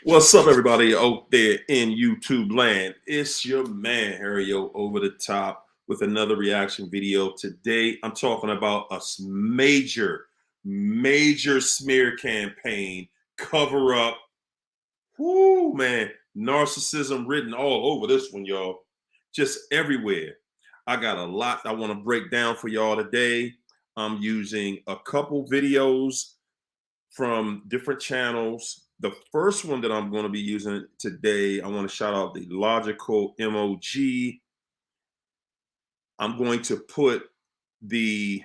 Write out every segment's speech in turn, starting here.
What's up, everybody out there in YouTube land? It's your man, Harry-O, over the top with another reaction video. Today, I'm talking about a major smear campaign, cover up. Whoo, man, narcissism written all over this one, y'all. Just everywhere. I got a lot I want to break down for y'all today. I'm using a couple videos from different channels. The first one that I'm going to be using today, I want to shout out the Logical MOG. I'm going to put the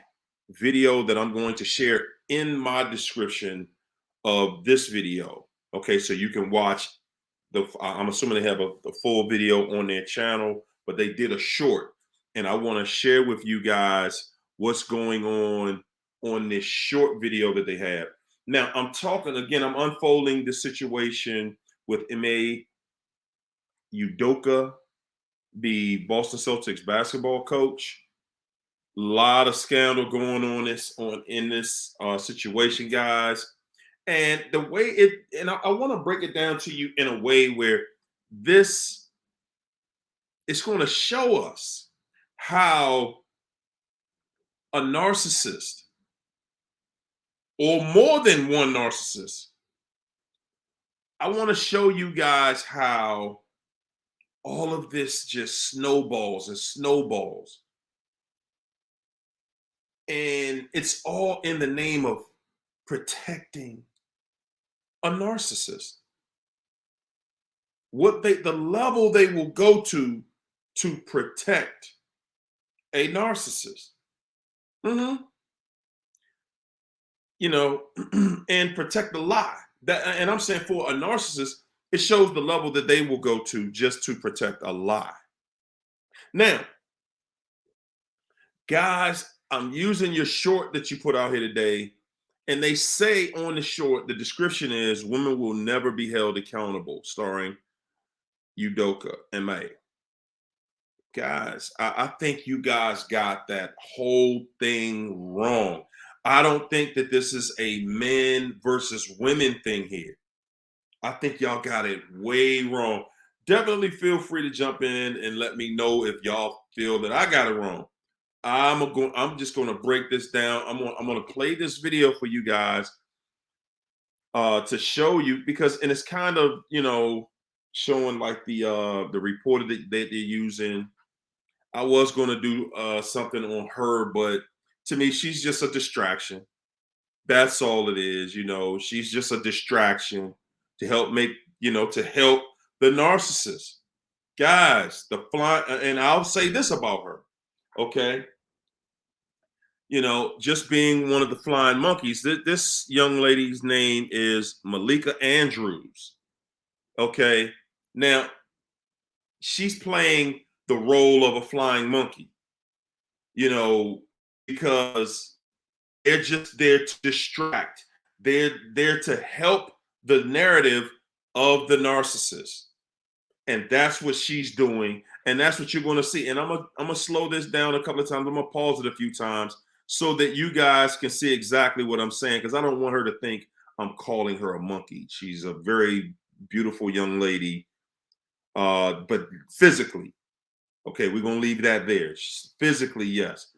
video that I'm going to share in my description of this video. Okay, so you can watch I'm assuming they have the full video on their channel, but they did a short, and I want to share with you guys what's going on this short video that they have. Now, I'm talking again, I'm unfolding the situation with Ime Udoka, the Boston Celtics basketball coach. A lot of scandal going on in this situation, guys. And the way I want to break it down to you in a way where this is going to show us how a narcissist, or more than one narcissist, I want to show you guys how all of this just snowballs and snowballs. And it's all in the name of protecting a narcissist. The level they will go to protect a narcissist. You know, and protect the lie. And I'm saying for a narcissist, it shows the level that they will go to just to protect a lie. Now, guys, I'm using your short that you put out here today. And they say on the short, the description is "Women Will Never Be Held Accountable," starring Udoka MA. Guys, I think you guys got that whole thing wrong. I don't think that this is a men versus women thing here. I think y'all got it way wrong. Definitely feel free to jump in and let me know if y'all feel that I got it wrong. I'm just going to break this down. I'm going to play this video for you guys to show you, because it's kind of, showing like the reporter that they're using. I was going to do something on her, but to me, she's just a distraction. That's all it is. She's just a distraction to help to help the narcissist. Guys, and I'll say this about her, okay? Just being one of the flying monkeys, this young lady's name is Malika Andrews, okay? Now, she's playing the role of a flying monkey, because they're just there to distract. They're there to help the narrative of the narcissist. And that's what she's doing. And that's what you're going to see. And I'm gonna slow this down a couple of times. I'm going to pause it a few times so that you guys can see exactly what I'm saying, because I don't want her to think I'm calling her a monkey. She's a very beautiful young lady, but physically, okay, we're going to leave that there. Physically, yes.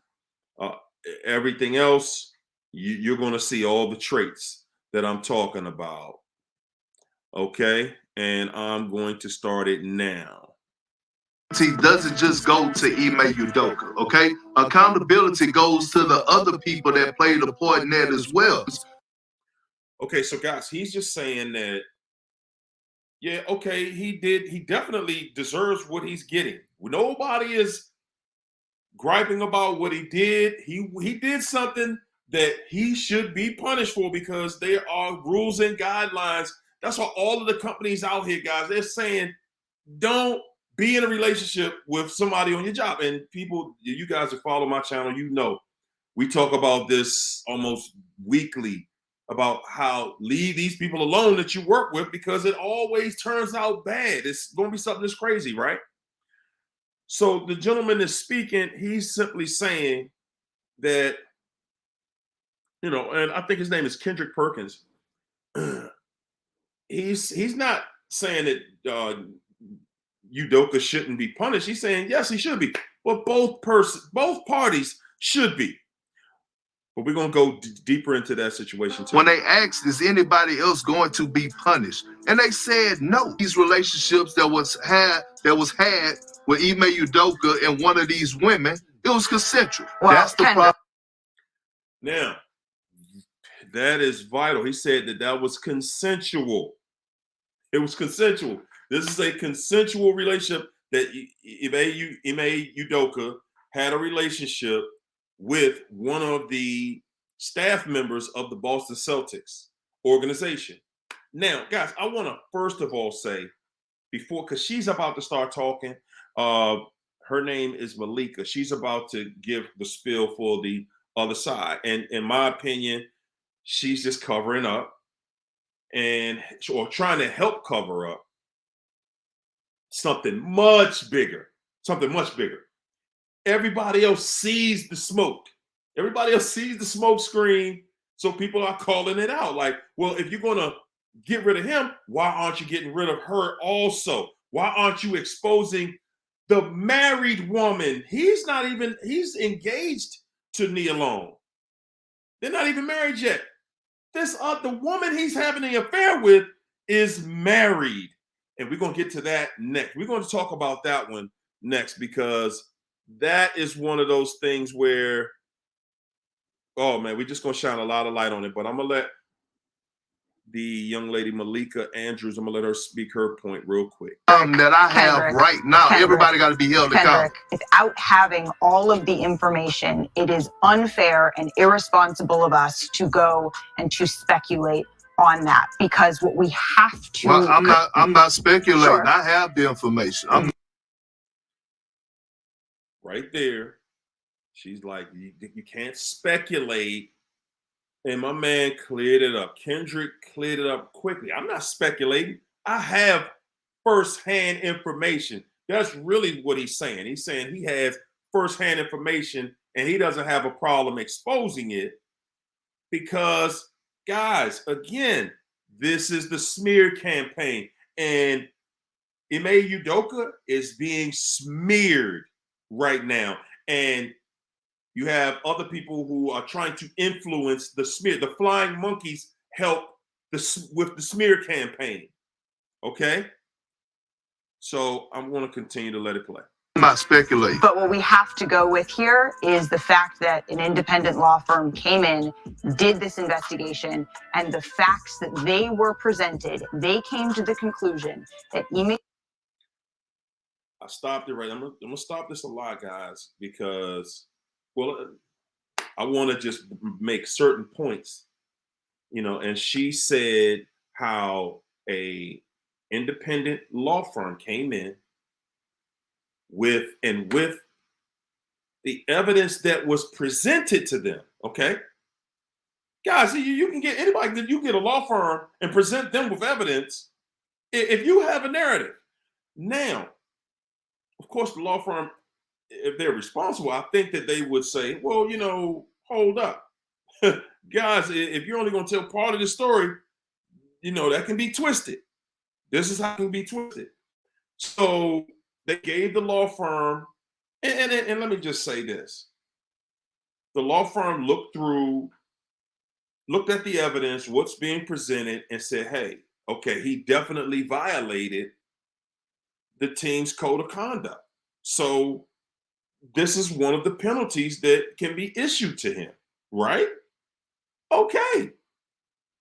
Everything else, you're going to see all the traits that I'm talking about. Okay, and I'm going to start it now. Doesn't just go to Ime Udoka, okay? Accountability goes to the other people that played a part in that as well. Okay, so guys, he's just saying that, yeah, okay, he definitely deserves what he's getting. Nobody is griping about what he did. He did something that he should be punished for, because there are rules and guidelines. That's why all of the companies out here, guys, they're saying don't be in a relationship with somebody on your job. And people, you guys that follow my channel, we talk about this almost weekly, about how leave these people alone that you work with, because it always turns out bad. It's going to be something that's crazy, right? So the gentleman is speaking. He's simply saying that, and I think his name is Kendrick Perkins. he's not saying that Udoka shouldn't be punished. He's saying yes, he should be, but both parties should be. But we're gonna go deeper into that situation too. When they asked, is anybody else going to be punished? And they said no. These relationships that was had with Ime Udoka and one of these women, it was consensual. Well, that's the problem. Now, that is vital. He said that was consensual. It was consensual. This is a consensual relationship that Ime Udoka had a relationship with one of the staff members of the Boston Celtics organization. Now, guys, I want to first of all say, because she's about to start talking, her name is Malika. She's about to give the spiel for the other side. And in my opinion, she's just covering up or trying to help cover up something much bigger. Everybody else sees the smoke. Everybody else sees the smoke screen. So people are calling it out. Like, well, if you're going to get rid of him, why aren't you getting rid of her also? Why aren't you exposing the married woman? He's engaged to Nia Long. They're not even married yet. The woman he's having an affair with is married. And we're going to get to that next. We're going to talk about that one next, because that is one of those things where, oh man, we're just going to shine a lot of light on it. But I'm going to let the young lady, Malika Andrews, I'm going to let her speak her point real quick. That I have right now, everybody got to be held accountable. Without having all of the information, it is unfair and irresponsible of us to go and to speculate on that, because what we have to. Well, I'm not speculating. Sure. I have the information. Right there. She's like, you can't speculate. And my man cleared it up. Kendrick cleared it up quickly. I'm not speculating. I have firsthand information. That's really what he's saying. He's saying he has firsthand information and he doesn't have a problem exposing it because, guys, again, this is the smear campaign. And Ime Udoka is being smeared right now. And you have other people who are trying to influence the smear. The flying monkeys help with the smear campaign. Okay? So I'm going to continue to let it play. I'm not speculating. But what we have to go with here is the fact that an independent law firm came in, did this investigation, and the facts that they were presented, they came to the conclusion that Ime. I stopped it right. I'm going to stop this a lot, guys, because, well, I want to just make certain points, and she said how a independent law firm came in with the evidence that was presented to them. Okay, guys, you can get anybody, you get a law firm and present them with evidence if you have a narrative. Now, of course, the law firm, if they're responsible, I think that they would say, well, hold up. Guys, if you're only going to tell part of the story, that can be twisted. This is how it can be twisted. So they gave the law firm, and let me just say this. The law firm looked at the evidence, what's being presented, and said, hey, okay, he definitely violated the team's code of conduct. So this is one of the penalties that can be issued to him, right? Okay.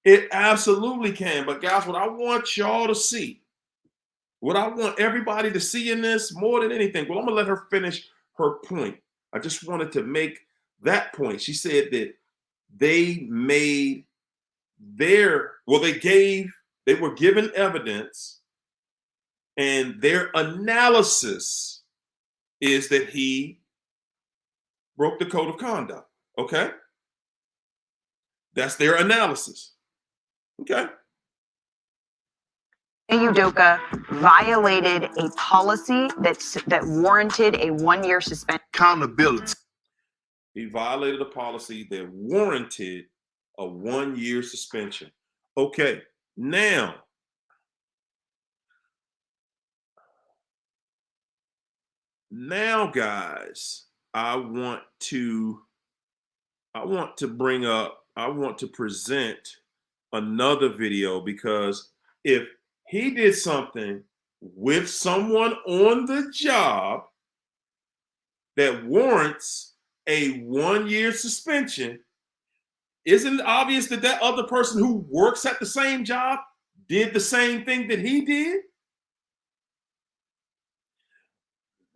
It absolutely can. But guys, what I want y'all to see, what I want everybody to see in this more than anything, well, I'm going to let her finish her point. I just wanted to make that point. She said that they were given evidence, and their analysis is that he broke the code of conduct. Okay? That's their analysis. Okay? Udoka violated a policy that warranted a 1-year suspension. Accountability. He violated a policy that warranted a 1-year suspension. Okay, now Now, guys, I want to present another video, because if he did something with someone on the job that warrants a 1-year suspension, isn't it obvious that that other person who works at the same job did the same thing that he did?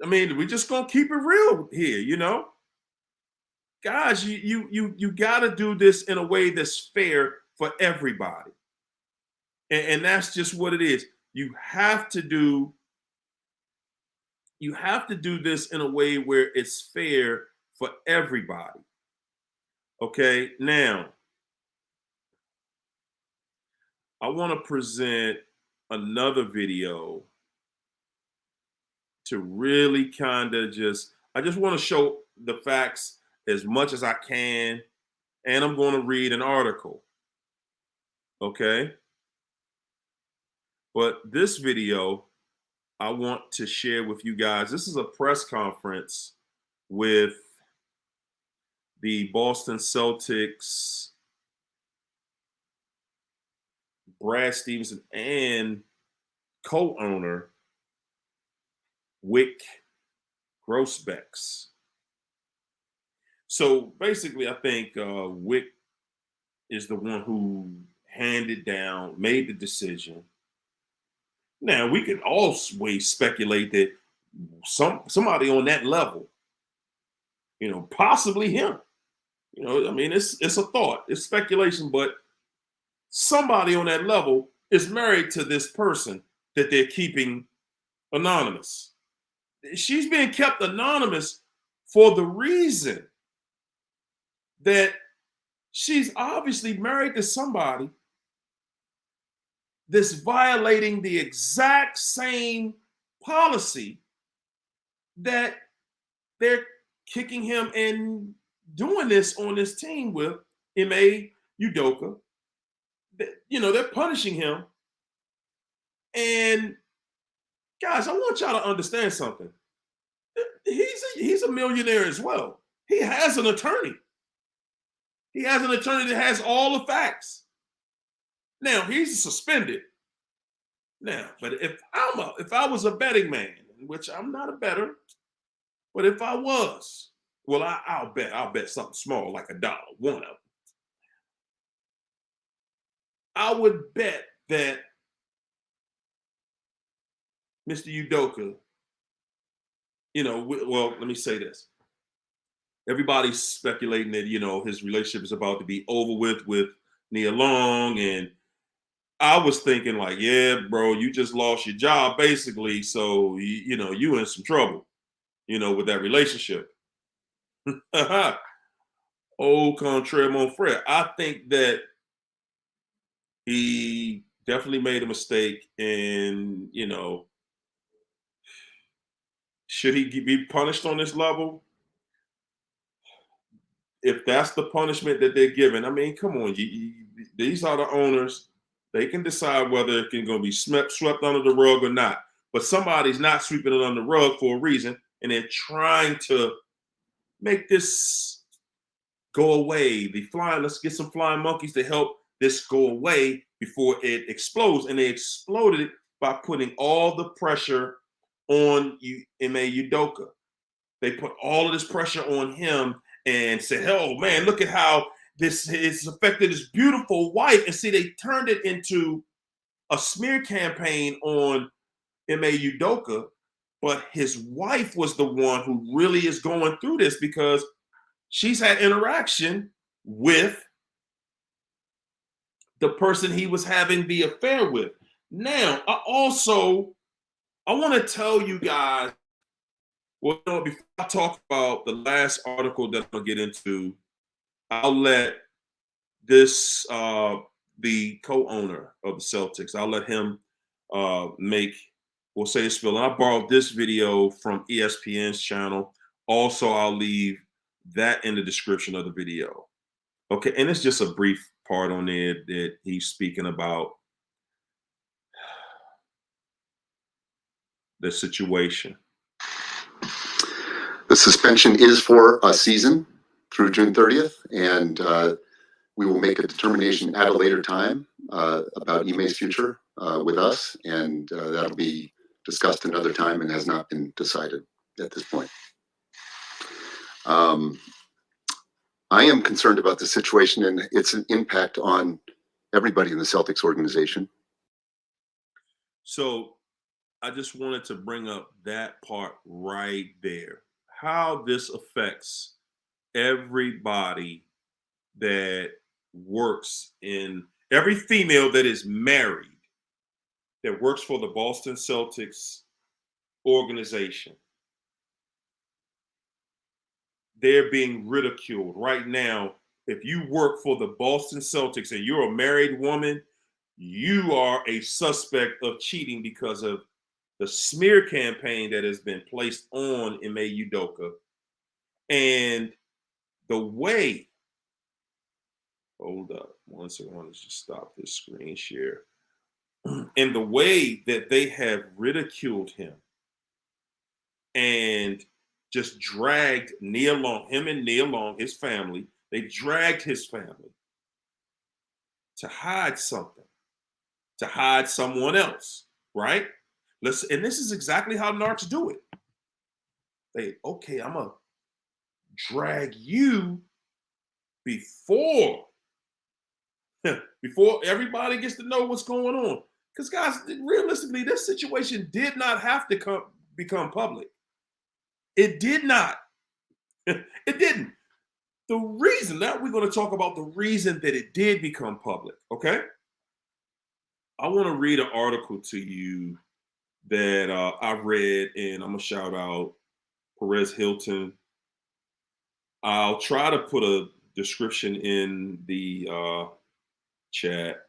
I mean, we're just gonna keep it real here, you know? Guys, you gotta do this in a way that's fair for everybody. And that's just what it is. You have to do this in a way where it's fair for everybody. Okay, now I want to present another video to really kind of I just want to show the facts as much as I can, and I'm going to read an article. Okay? But this video I want to share with you guys. This is a press conference with the Boston Celtics, Brad Stevenson, and co-owner Wyc Grousbeck. So basically, I think Wyc is the one who handed down, made the decision. Now, we could always speculate that somebody on that level, you know, possibly him. You know, I mean, it's a thought, it's speculation, but somebody on that level is married to this person that they're keeping anonymous. She's being kept anonymous for the reason that she's obviously married to somebody that's violating the exact same policy that they're kicking him and doing this on this team with, Ime Udoka. You know, they're punishing him. And guys, I want y'all to understand something. He's a millionaire as well. He has an attorney. He has an attorney that has all the facts. Now, he's suspended. Now, but if I was a betting man, which I'm not a bettor, but if I was, well, I'll bet something small, like $1, one of them. I would bet that Mr. Udoka, you know, well, let me say this. Everybody's speculating that, you know, his relationship is about to be over with Nia Long. And I was thinking like, yeah, bro, you just lost your job basically. So, you know, you in some trouble, you know, with that relationship. Au contraire, mon frère. I think that he definitely made a mistake, and, you know, should he be punished on this level? If that's the punishment that they're giving, I mean, come on, these are the owners. They can decide whether it can go be swept under the rug or not. But somebody's not sweeping it under the rug for a reason, and they're trying to make this go away. Let's get some flying monkeys to help this go away before it explodes. And they exploded it by putting all the pressure on Ime Udoka. They put all of this pressure on him and said, oh man, look at how this has affected his beautiful wife. And see, they turned it into a smear campaign on Ime Udoka, but his wife was the one who really is going through this, because she's had interaction with the person he was having the affair with. Now, I want to tell you guys, well, you know, before I talk about the last article that I'm going to get into, I'll let this, the co-owner of the Celtics, I'll let him we'll say his spiel. And I borrowed this video from ESPN's channel. Also, I'll leave that in the description of the video. Okay, and it's just a brief part on there that he's speaking about the situation. The suspension is for a season through June 30th, and we will make a determination at a later time about Ime's future with us, and that'll be discussed another time and has not been decided at this point. I am concerned about the situation and its impact on everybody in the Celtics organization. So I just wanted to bring up that part right there. How this affects everybody that works in, every female that is married, that works for the Boston Celtics organization. They're being ridiculed right now. If you work for the Boston Celtics and you're a married woman, you are a suspect of cheating because of the smear campaign that has been placed on Ime Udoka. And the way, hold up, one second, let's just stop this screen share. And the way that they have ridiculed him and just dragged Nia Long, him and Nia Long, his family, they dragged his family to hide something, to hide someone else, right? And this is exactly how narcs do it. Okay, I'm gonna drag you before everybody gets to know what's going on. Because guys, realistically, this situation did not have to become public. It did not. It didn't. The reason, now we're going to talk about the reason that it did become public, okay? I want to read an article to you that I read, and I'm going to shout out Perez Hilton. I'll try to put a description in the chat,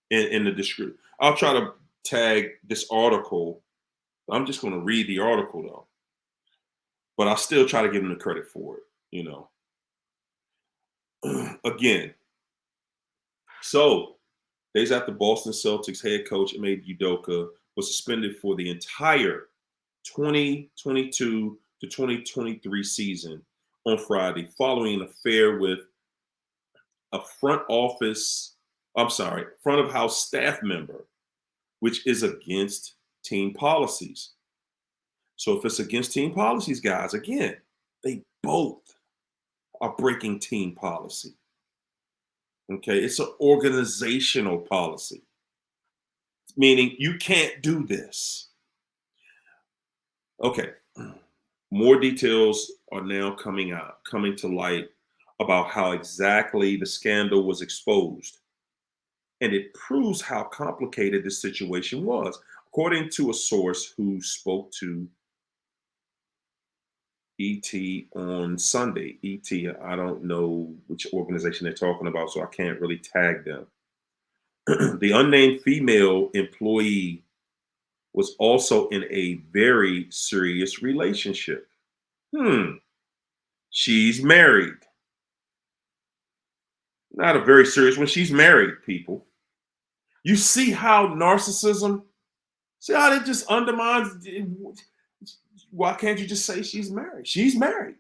in the description. I'll try to tag this article. I'm just going to read the article, though. But I'll still try to give him the credit for it, you know. Again, so days after Boston Celtics head coach Ime Udoka was suspended for the entire 2022 to 2023 season on Friday following an affair with a front of house staff member, which is against team policies. So if it's against team policies, guys, again, they both are breaking team policy. Okay, it's an organizational policy, meaning you can't do this. Okay, more details are now coming to light about how exactly the scandal was exposed. And it proves how complicated this situation was. According to a source who spoke to ET on Sunday. ET, I don't know which organization they're talking about, so I can't really tag them. The unnamed female employee was also in a very serious relationship. She's married. Not a very serious one. She's married, people. You see how narcissism, see how it just undermines. Why can't you just say she's married? She's married.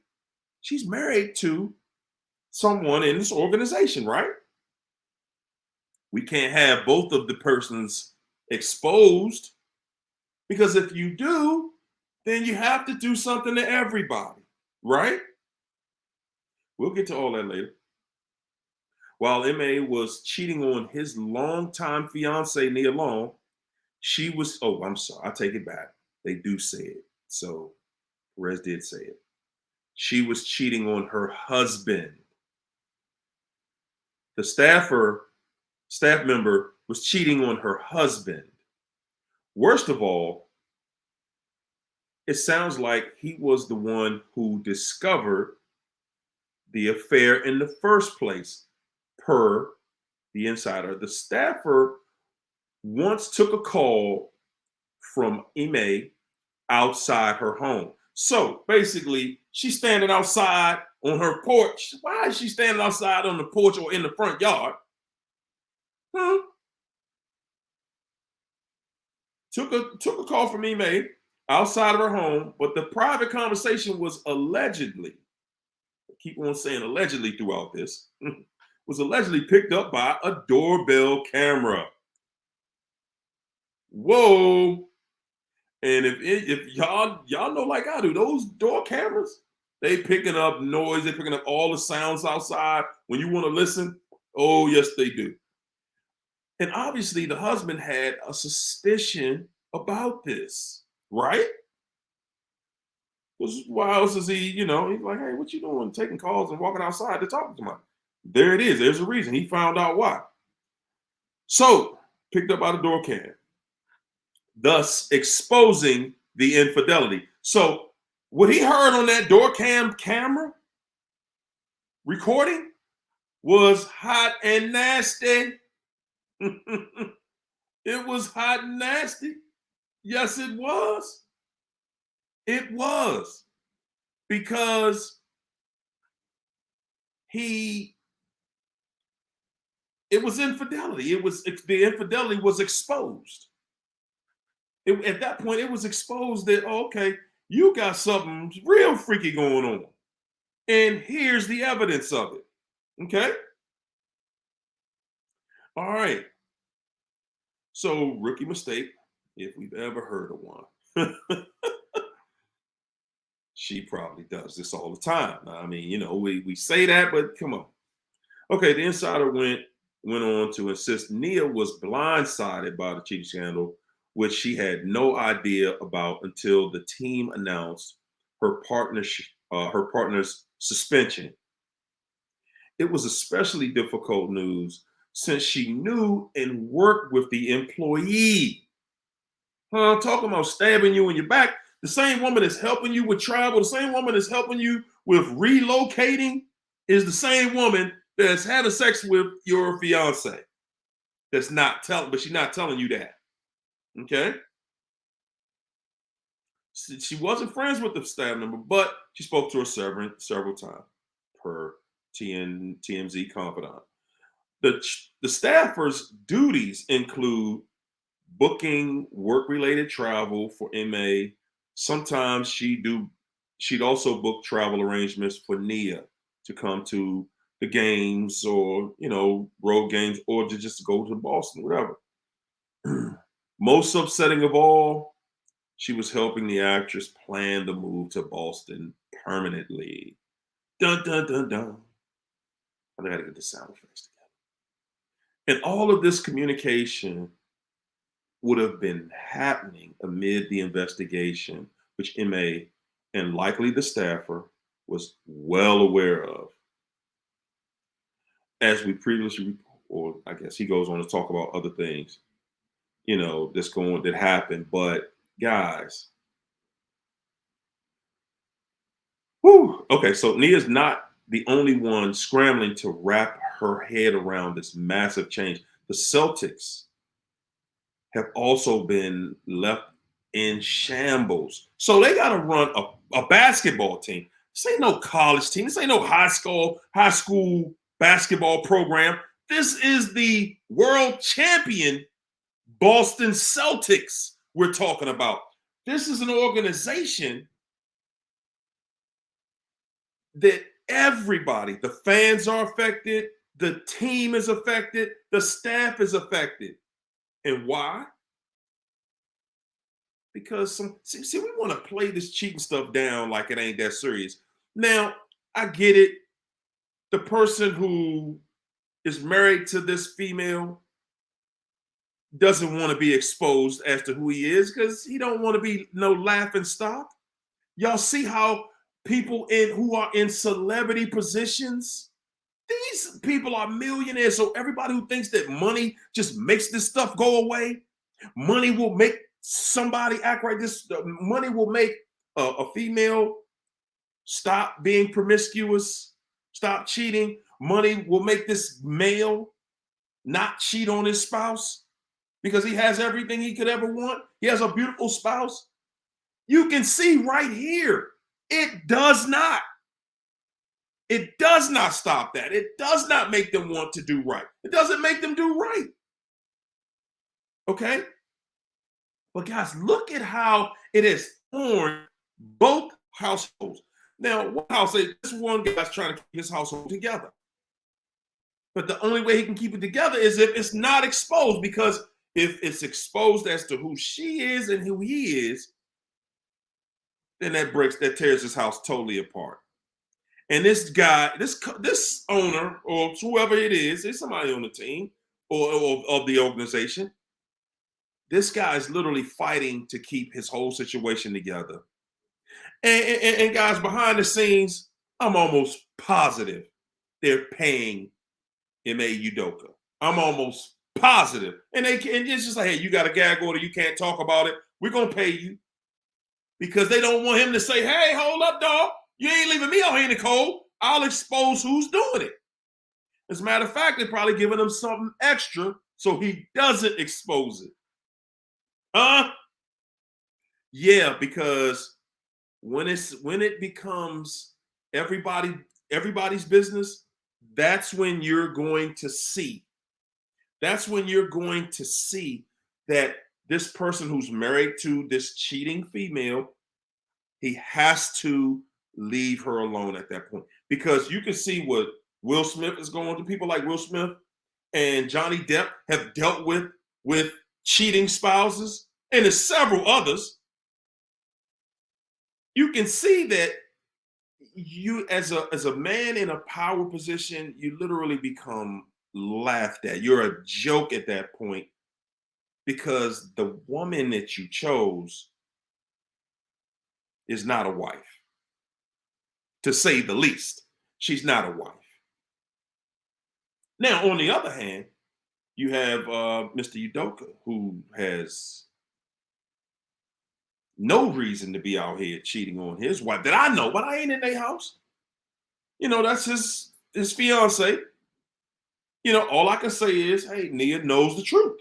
She's married to someone in this organization, right? We can't have both of the persons exposed, because if you do, then you have to do something to everybody, right? We'll get to all that later. While Ime was cheating on his longtime fiance, Nia Long, she was, I'm sorry, I take it back. They do say it. So Perez did say it. She was cheating on her husband. The staff member was cheating on her husband. Worst of all, it sounds like he was the one who discovered the affair in the first place, per the insider. The staffer once took a call from Ime outside her home. So basically, she's standing outside on her porch. Why is she standing outside on the porch or in the front yard? Took a call from Ime outside of her home, but the private conversation was allegedly, I keep on saying allegedly throughout this, was allegedly picked up by a doorbell camera. Whoa. And if y'all know like I do, those door cameras, they picking up noise, they picking up all the sounds outside when you want to listen. Oh, yes, they do. And obviously the husband had a suspicion about this, right? Why else is he, he's like, hey, what you doing? Taking calls and walking outside to talk to somebody. There it is. There's a reason. He found out why. So, picked up by the door cam, thus exposing the infidelity. So, what he heard on that door cam camera recording was hot and nasty. It was hot and nasty. Yes, it was. It was. Because it was infidelity. The infidelity was exposed. At that point, it was exposed that, okay, you got something real freaky going on. And here's the evidence of it. Okay? All right. So, rookie mistake, if we've ever heard of one. She probably does this all the time. I mean, we say that, but come on. Okay, the insider went on to insist Nia was blindsided by the cheating scandal, which she had no idea about until the team announced her partner's suspension. It was especially difficult news since she knew and worked with the employee. Talking about stabbing you in your back. The same woman that's helping you with travel, the same woman that's helping you with relocating is the same woman that's having sex with your fiance. But she's not telling you that. Okay? She wasn't friends with the staff member, but she spoke to her several times per TMZ confidant. The staffer's duties include booking work-related travel for MA. Sometimes she'd also book travel arrangements for Nia to come to the games or, road games or to just go to Boston, whatever. Most upsetting of all, she was helping the actress plan the move to Boston permanently. Dun, dun, dun, dun. I gotta get the sound effects together. And all of this communication would have been happening amid the investigation, which MA and likely the staffer was well aware of. As we previously, or I guess he goes on to talk about other things, that happened. But guys, okay, so Nia's not the only one scrambling to wrap her head around this massive change. The Celtics have also been left in shambles. So they got to run a basketball team. This ain't no college team. This ain't no high school basketball program. This is the world champion Boston Celtics we're talking about. This is an organization that everybody, the fans are affected, the team is affected, the staff is affected. And why? Because we want to play this cheating stuff down like it ain't that serious. Now, I get it. The person who is married to this female doesn't want to be exposed as to who he is because he don't want to be no laughing stock. Y'all see how people who are in celebrity positions, these people are millionaires. So everybody who thinks that money just makes this stuff go away, money will make somebody act like this. Money will make a female stop being promiscuous, stop cheating. Money will make this male not cheat on his spouse because he has everything he could ever want. He has a beautiful spouse. You can see right here, it does not. It does not stop that. It does not make them want to do right. It doesn't make them do right. Okay? But guys, look at how it has torn both households. Now, one house, this one guy's trying to keep his household together. But the only way he can keep it together is if it's not exposed, because if it's exposed as to who she is and who he is, then that tears his house totally apart. And this guy, this owner, or whoever it is somebody on the team or of the organization. This guy is literally fighting to keep his whole situation together. And guys, behind the scenes, I'm almost positive they're paying Ime Udoka. I'm almost positive. And it's just like, hey, you got a gag order, you can't talk about it. We're gonna pay you. Because they don't want him to say, hey, hold up, dog. You ain't leaving me out here in the cold. I'll expose who's doing it. As a matter of fact, they're probably giving him something extra so he doesn't expose it. Yeah, because when it becomes everybody's business, that's when you're going to see. That's when you're going to see that this person who's married to this cheating female, he has to leave her alone at that point. Because you can see what Will Smith is going to. People like Will Smith and Johnny Depp have dealt with cheating spouses, and there's several others. You can see that you, as a man in a power position, you literally become laughed at. You're a joke at that point, because the woman that you chose is not a wife, to say the least. She's not a wife. Now, on the other hand, you have Mr. Udoka, who has no reason to be out here cheating on his wife that I know, but I ain't in their house. You know, that's his fiance. You know, all I can say is, hey, Nia knows the truth.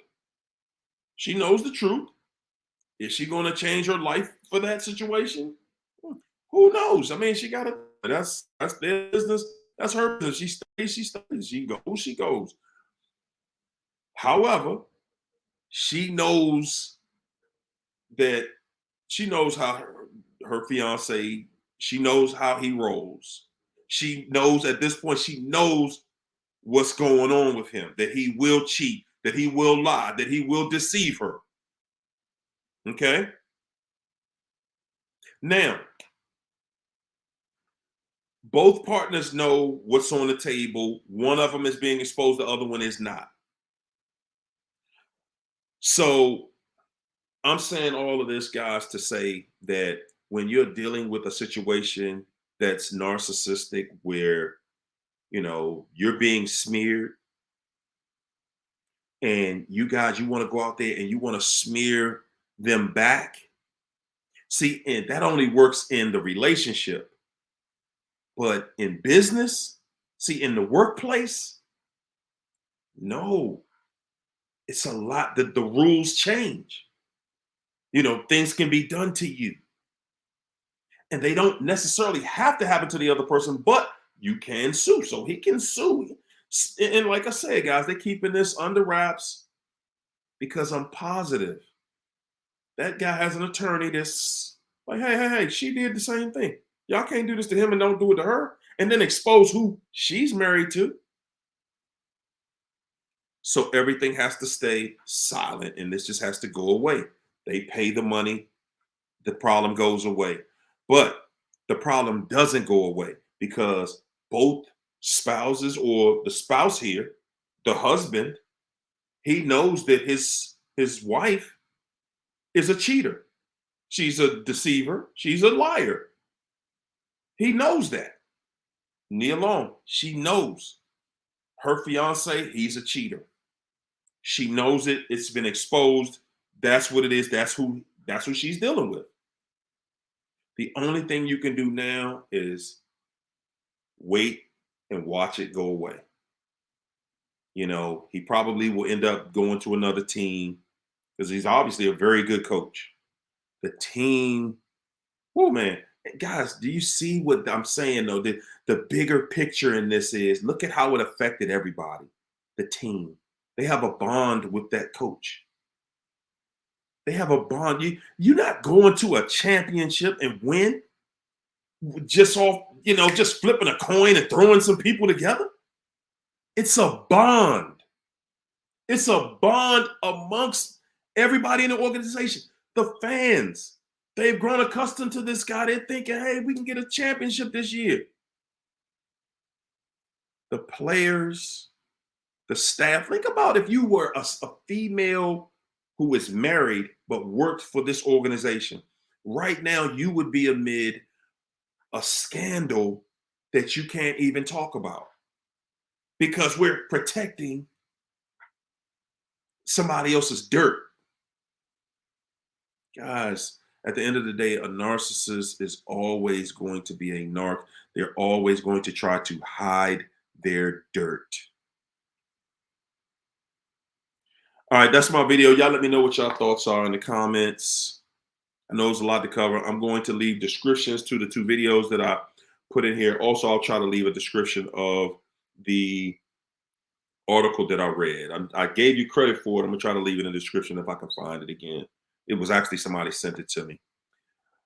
She knows the truth. Is she going to change her life for that situation? Who knows? I mean, she got to. That's their business. That's her business. She stays. She stays. She goes. She goes. However, she knows that she knows how her fiance. She knows how he rolls. She knows at this point. She knows what's going on with him. That he will cheat. That he will lie. That he will deceive her. Okay. Now, both partners know what's on the table. One of them is being exposed, the other one is not. So I'm saying all of this, guys, to say that when you're dealing with a situation that's narcissistic, where, you know, you're being smeared, and you guys, you want to go out there and you want to smear them back. See, and that only works in the relationship. But in business, see, in the workplace, no, it's a lot that the rules change. You know, things can be done to you. And they don't necessarily have to happen to the other person, but you can sue. So he can sue. And like I said, guys, they're keeping this under wraps because I'm positive that guy has an attorney that's like, hey, she did the same thing. Y'all can't do this to him and don't do it to her, and then expose who she's married to. So everything has to stay silent, and this just has to go away. They pay the money, the problem goes away. But the problem doesn't go away because both spouses, or the spouse here, the husband, he knows that his wife is a cheater. She's a deceiver. She's a liar. He knows that. Nia Long, she knows her fiance, he's a cheater. She knows it. It's been exposed. That's what it is. That's who she's dealing with. The only thing you can do now is wait and watch it go away. You know, he probably will end up going to another team because he's obviously a very good coach. The team, oh man, guys, do you see what I'm saying though? The bigger picture in this is, look at how it affected everybody. The team, they have a bond with that coach. They have a bond. You're not going to a championship and win just off, just flipping a coin and throwing some people together. It's a bond. It's a bond amongst everybody in the organization. The fans, they've grown accustomed to this guy. They're thinking, hey, we can get a championship this year. The players, the staff. Think about if you were a female who is married but worked for this organization. Right now, you would be amid a scandal that you can't even talk about because we're protecting somebody else's dirt. Guys, at the end of the day, a narcissist is always going to be a narc. They're always going to try to hide their dirt. All right, that's my video. Y'all let me know what y'all thoughts are in the comments. I know there's a lot to cover. I'm going to leave descriptions to the 2 videos that I put in here. Also, I'll try to leave a description of the article that I read. I gave you credit for it. I'm going to try to leave it in the description if I can find it again. It was actually somebody sent it to me.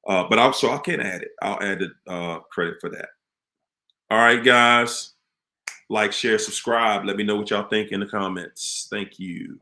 But also, I can add it. I'll add the credit for that. All right, guys. Like, share, subscribe. Let me know what y'all think in the comments. Thank you.